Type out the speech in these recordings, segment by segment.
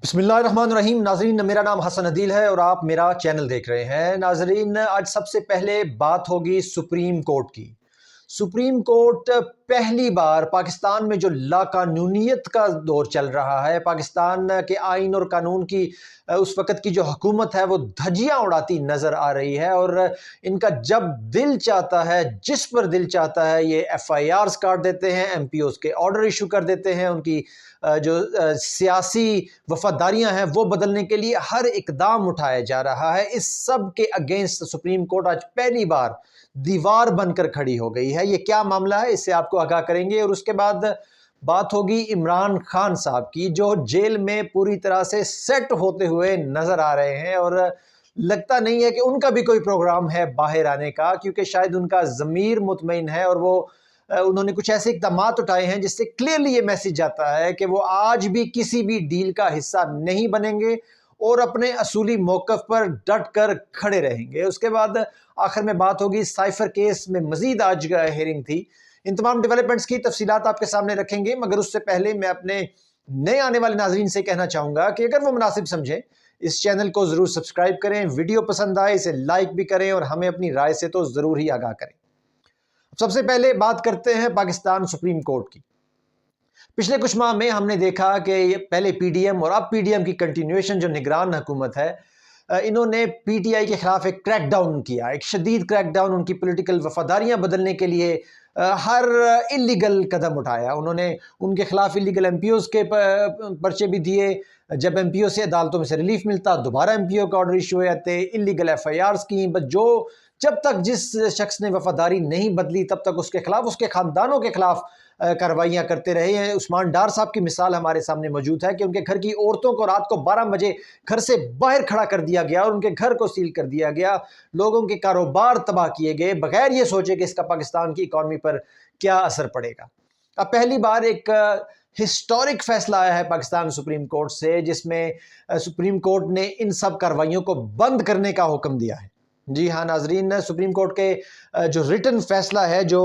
بسم اللہ الرحمن الرحیم۔ ناظرین، میرا نام حسن عدیل ہے اور آپ میرا چینل دیکھ رہے ہیں۔ ناظرین، آج سب سے پہلے بات ہوگی سپریم کورٹ کی۔ سپریم کورٹ پہلی بار پاکستان میں جو لاقانونیت کا دور چل رہا ہے، پاکستان کے آئین اور قانون کی اس وقت کی جو حکومت ہے وہ دھجیاں اڑاتی نظر آ رہی ہے، اور ان کا جب دل چاہتا ہے، جس پر دل چاہتا ہے، یہ ایف آئی آرز کاٹ دیتے ہیں، ایم پی اوز کے آرڈر ایشو کر دیتے ہیں، ان کی جو سیاسی وفاداریاں ہیں وہ بدلنے کے لیے ہر اقدام اٹھایا جا رہا ہے۔ اس سب کے اگینسٹ سپریم کورٹ آج پہلی بار دیوار بن کر کھڑی ہو گئی ہے۔ یہ کیا معاملہ ہے، اس سے آپ کو آگاہ کریں گے، اور اس کے بعد بات ہوگی عمران خان صاحب کی، جو جیل میں پوری طرح سے سیٹ ہوتے ہوئے نظر آ رہے ہیں، اور لگتا نہیں ہے کہ ان کا بھی کوئی پروگرام ہے باہر آنے کا، کیونکہ شاید ان کا ضمیر مطمئن ہے، اور وہ انہوں نے کچھ ایسے اقدامات اٹھائے ہیں جس سے کلیئرلی یہ میسج جاتا ہے کہ وہ آج بھی کسی بھی ڈیل کا حصہ نہیں بنیں گے اور اپنے اصولی موقف پر ڈٹ کر کھڑے رہیں گے۔ اس کے بعد آخر میں بات ہوگی سائفر کیس میں، مزید آج ہیئرنگ تھی، ان تمام ڈیولپمنٹس کی تفصیلات آپ کے سامنے رکھیں گے، مگر اس سے پہلے میں اپنے نئے آنے والے ناظرین سے کہنا چاہوں گا کہ اگر وہ مناسب سمجھیں اس چینل کو ضرور سبسکرائب کریں، ویڈیو پسند آئے اسے لائک بھی کریں، اور ہمیں اپنی رائے سے تو ضرور ہی آگاہ کریں۔ سب سے پہلے بات کرتے ہیں پاکستان سپریم کورٹ کی۔ پچھلے کچھ ماہ میں ہم نے دیکھا کہ یہ پہلے پی ڈی ایم اور اب پی ڈی ایم کی کنٹینیویشن جو نگران حکومت ہے، انہوں نے پی ٹی آئی کے خلاف ایک کریک ڈاؤن کیا، ایک شدید کریک ڈاؤن، ان کی پولیٹیکل وفاداریاں بدلنے کے لیے ہر اللیگل قدم اٹھایا۔ انہوں نے ان کے خلاف اللیگل ایم پی اوز کے پرچے بھی دیے، جب ایم پی او سے عدالتوں میں سے ریلیف ملتا دوبارہ ایم پی او کا آرڈر ایشو ہو جاتے، اللیگل ایف آئی آرز کی، بس جب تک جس شخص نے وفاداری نہیں بدلی تب تک اس کے خلاف، اس کے خاندانوں کے خلاف کارروائیاں کرتے رہے ہیں۔ عثمان ڈار صاحب کی مثال ہمارے سامنے موجود ہے کہ ان کے گھر کی عورتوں کو رات کو 12 بجے گھر سے باہر کھڑا کر دیا گیا اور ان کے گھر کو سیل کر دیا گیا، لوگوں کے کاروبار تباہ کیے گئے بغیر یہ سوچے کہ اس کا پاکستان کی اکانومی پر کیا اثر پڑے گا۔ اب پہلی بار ایک ہسٹورک فیصلہ آیا ہے پاکستان سپریم کورٹ سے، جس میں سپریم کورٹ نے ان سب کارروائیوں کو بند کرنے کا حکم دیا ہے۔ جی ہاں ناظرین، سپریم کورٹ کے جو ریٹن فیصلہ ہے جو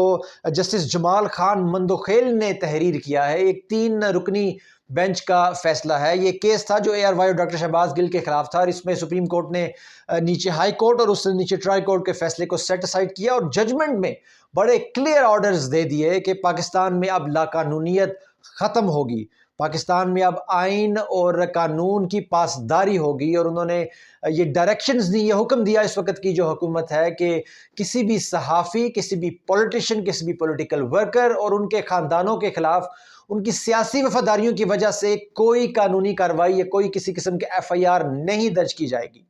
جسٹس جمال خان مندوخیل نے تحریر کیا ہے، ایک 3 رکنی بینچ کا فیصلہ ہے۔ یہ کیس تھا جو اے آر وائی اور ڈاکٹر شہباز گل کے خلاف تھا، اور اس میں سپریم کورٹ نے نیچے ہائی کورٹ اور اس سے نیچے ٹرائی کورٹ کے فیصلے کو سیٹ اسائڈ کیا، اور ججمنٹ میں بڑے کلیئر آرڈرز دے دیے کہ پاکستان میں اب لاقانونیت ختم ہوگی، پاکستان میں اب آئین اور قانون کی پاسداری ہوگی، اور انہوں نے یہ ڈائریکشنز دی، یہ حکم دیا اس وقت کی جو حکومت ہے کہ کسی بھی صحافی، کسی بھی پولیٹیشین، کسی بھی پولیٹیکل ورکر اور ان کے خاندانوں کے خلاف ان کی سیاسی وفاداریوں کی وجہ سے کوئی قانونی کارروائی یا کوئی کسی قسم کے ایف آئی آر نہیں درج کی جائے گی،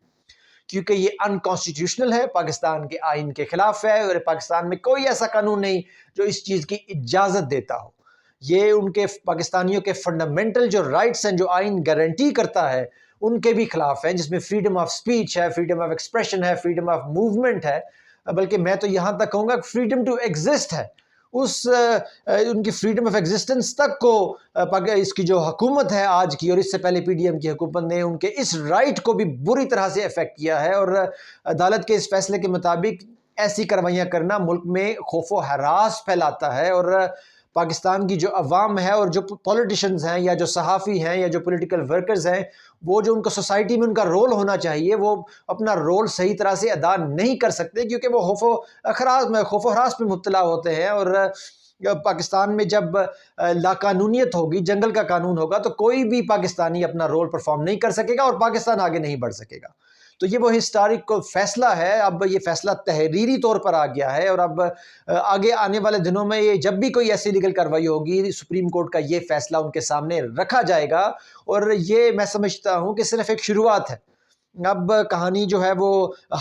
کیونکہ یہ انکانسٹیٹیوشنل ہے، پاکستان کے آئین کے خلاف ہے، اور پاکستان میں کوئی ایسا قانون نہیں جو اس چیز کی اجازت دیتا ہو۔ یہ ان کے پاکستانیوں کے فنڈامنٹل جو رائٹس ہیں، جو آئین گارنٹی کرتا ہے، ان کے بھی خلاف ہیں، جس میں فریڈم آف سپیچ ہے، فریڈم آف ایکسپریشن ہے، فریڈم آف موومنٹ ہے، بلکہ میں تو یہاں تک کہوں گا فریڈم ٹو ایگزسٹ ہے۔ ان کی فریڈم آف ایگزسٹنس تک کو اس کی جو حکومت ہے آج کی، اور اس سے پہلے پی ڈی ایم کی حکومت نے ان کے اس رائٹ کو بھی بری طرح سے افیکٹ کیا ہے، اور عدالت کے اس فیصلے کے مطابق ایسی کارروائیاں کرنا ملک میں خوف و ہراس پھیلاتا ہے، اور پاکستان کی جو عوام ہے اور جو پولیٹیشنز ہیں یا جو صحافی ہیں یا جو پولیٹیکل ورکرز ہیں، وہ جو ان کو سوسائٹی میں ان کا رول ہونا چاہیے، وہ اپنا رول صحیح طرح سے ادا نہیں کر سکتے، کیونکہ وہ خوف و ہراس میں مبتلا ہوتے ہیں۔ اور پاکستان میں جب لاقانونیت ہوگی، جنگل کا قانون ہوگا، تو کوئی بھی پاکستانی اپنا رول پرفارم نہیں کر سکے گا اور پاکستان آگے نہیں بڑھ سکے گا۔ تو یہ وہ ہسٹورک فیصلہ ہے، اب یہ فیصلہ تحریری طور پر آ گیا ہے، اور اب آگے آنے والے دنوں میں یہ جب بھی کوئی ایسی لیگل کارروائی ہوگی، سپریم کورٹ کا یہ فیصلہ ان کے سامنے رکھا جائے گا، اور یہ میں سمجھتا ہوں کہ صرف ایک شروعات ہے۔ اب کہانی جو ہے وہ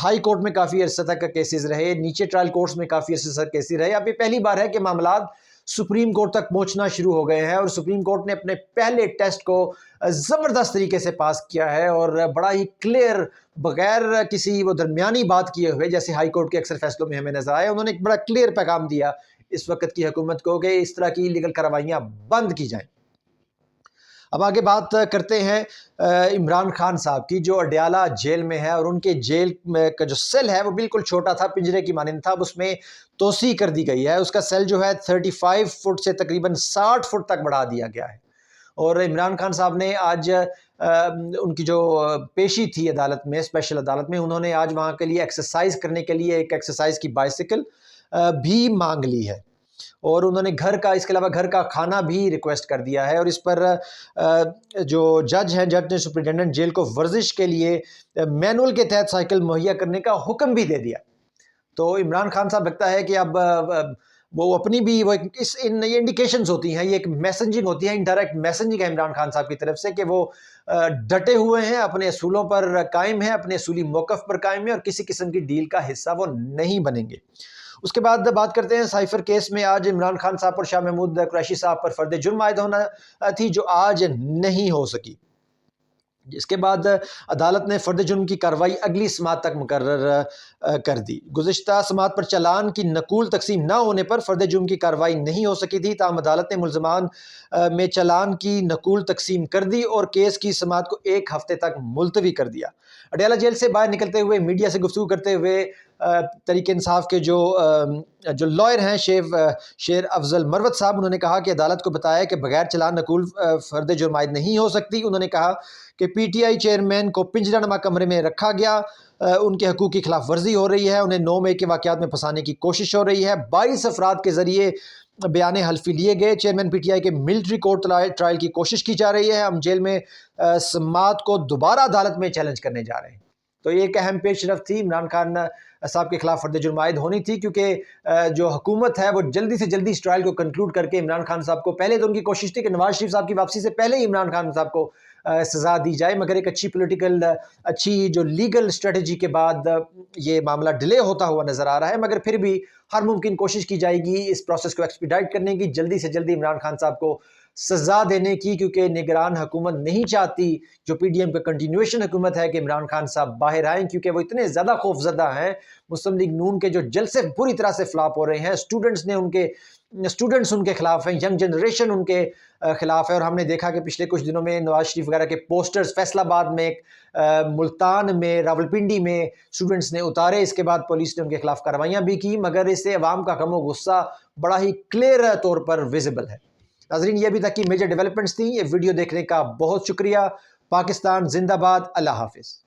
ہائی کورٹ میں کافی عرصہ تک کیسز رہے، نیچے ٹرائل کورٹس میں کافی عرصہ تک کیسز رہے، اب یہ پہلی بار ہے کہ معاملات سپریم کورٹ تک پہنچنا شروع ہو گئے ہیں، اور سپریم کورٹ نے اپنے پہلے ٹیسٹ کو زبردست طریقے سے پاس کیا ہے، اور بڑا ہی کلیئر، بغیر کسی وہ درمیانی بات کیے ہوئے، جیسے ہائی کورٹ کے اکثر فیصلوں میں ہمیں نظر آیا، انہوں نے ایک بڑا کلیئر پیغام دیا اس وقت کی حکومت کو کہ اس طرح کی لیگل کارروائیاں بند کی جائیں۔ اب آگے بات کرتے ہیں عمران خان صاحب کی، جو اڈیالہ جیل میں ہے، اور ان کے جیل کا جو سیل ہے وہ بالکل چھوٹا تھا، پنجرے کی مانند تھا، اب اس میں توسیع کر دی گئی ہے، اس کا سیل جو ہے 35 فٹ سے تقریباً 60 فٹ تک بڑھا دیا گیا ہے۔ اور عمران خان صاحب نے آج ان کی جو پیشی تھی عدالت میں، اسپیشل عدالت میں، انہوں نے آج وہاں کے لیے ایکسرسائز کرنے کے لیے ایک ایکسرسائز کی بائسیکل بھی مانگ لی ہے، اور انہوں نے اس کے علاوہ گھر کا کھانا بھی ریکویسٹ کر دیا ہے، اور اس پر جو جج نے سپرنٹینڈنٹ جیل کو ورزش کے لیے مینول کے تحت سائیکل مہیا کرنے کا حکم بھی دے دیا۔ تو عمران خان صاحب لگتا ہے کہ اب وہ اپنی بھی یہ انڈیکیشنز ہوتی ہیں، یہ ایک میسنجنگ ہوتی ہے، انڈائریکٹ میسنجنگ ہے عمران خان صاحب کی طرف سے کہ وہ ڈٹے ہوئے ہیں، اپنے اصولوں پر قائم ہیں، اپنے اصولی موقف پر قائم ہیں، اور کسی قسم کی ڈیل کا حصہ وہ نہیں بنیں گے۔ اس کے بعد بات کرتے ہیں سائفر کیس میں آج عمران خان صاحب پر شاہ محمود قریشی صاحب پر فرد جرم عائد ہونا تھی، جو آج نہیں ہو سکی۔ اس کے بعد عدالت نے فرد جرم کی کارروائی اگلی سماعت تک مقرر کر دی۔ گزشتہ سماعت پر چالان کی نقول تقسیم نہ ہونے پر فرد جرم کی کارروائی نہیں ہو سکی تھی، تاہم عدالت نے ملزمان میں چالان کی نقول تقسیم کر دی اور کیس کی سماعت کو 1 ہفتے تک ملتوی کر دیا۔ اڈیالہ جیل سے باہر نکلتے ہوئے میڈیا سے گفتگو کرتے ہوئے تحریک انصاف کے جو لائر ہیں شیر افضل مروت صاحب، انہوں نے کہا کہ عدالت کو بتایا کہ بغیر چالان نقول فرد جرم عائد نہیں ہو سکتی۔ انہوں نے کہا کہ پی ٹی آئی چیئرمین کو پنجرہ نما کمرے میں رکھا گیا، ان کے حقوق کی خلاف ورزی ہو رہی ہے، انہیں 9 مئی کے واقعات میں پھنسانے کی کوشش ہو رہی ہے، 22 افراد کے ذریعے بیان حلفی لیے گئے، چیئرمین پی ٹی آئی کے ملٹری کورٹ ٹرائل کی کوشش کی جا رہی ہے، ہم جیل میں سماعت کو دوبارہ عدالت میں چیلنج کرنے جا رہے ہیں۔ تو یہ ایک اہم پیش رفت تھی، عمران خان صاحب کے خلاف فرد جرم عائد ہونی تھی، کیونکہ جو حکومت ہے وہ جلدی سے جلدی اس ٹرائل کو کنکلوڈ کر کے عمران خان صاحب کو، پہلے تو ان کی کوشش تھی کہ نواز شریف صاحب کی واپسی سے پہلے ہی عمران خان صاحب کو سزا دی جائے، مگر ایک اچھی جو لیگل اسٹریٹجی کے بعد یہ معاملہ ڈیلے ہوتا ہوا نظر آ رہا ہے، مگر پھر بھی ہر ممکن کوشش کی جائے گی اس پروسیس کو ایکسپیڈائٹ کرنے کی، جلدی سے جلدی عمران خان صاحب کو سزا دینے کی، کیونکہ نگران حکومت نہیں چاہتی، جو پی ڈی ایم کا کنٹینیویشن حکومت ہے، کہ عمران خان صاحب باہر آئیں، کیونکہ وہ اتنے زیادہ خوف زدہ ہیں۔ مسلم لیگ نون کے جو جلسے پوری طرح سے فلاپ ہو رہے ہیں، اسٹوڈنٹس ان کے خلاف ہیں، ینگ جنریشن ان کے خلاف ہے، اور ہم نے دیکھا کہ پچھلے کچھ دنوں میں نواز شریف وغیرہ کے پوسٹرز فیصل آباد میں، ملتان میں، راولپنڈی میں اسٹوڈنٹس نے اتارے، اس کے بعد پولیس نے ان کے خلاف کارروائیاں بھی کی، مگر اس سے عوام کا غم و غصہ بڑا ہی کلیئر طور پر ویزیبل ہے۔ ناظرین، یہ ابھی تک کی میجر ڈیولپمنٹس تھیں، یہ ویڈیو دیکھنے کا بہت شکریہ۔ پاکستان زندہ باد، اللہ حافظ۔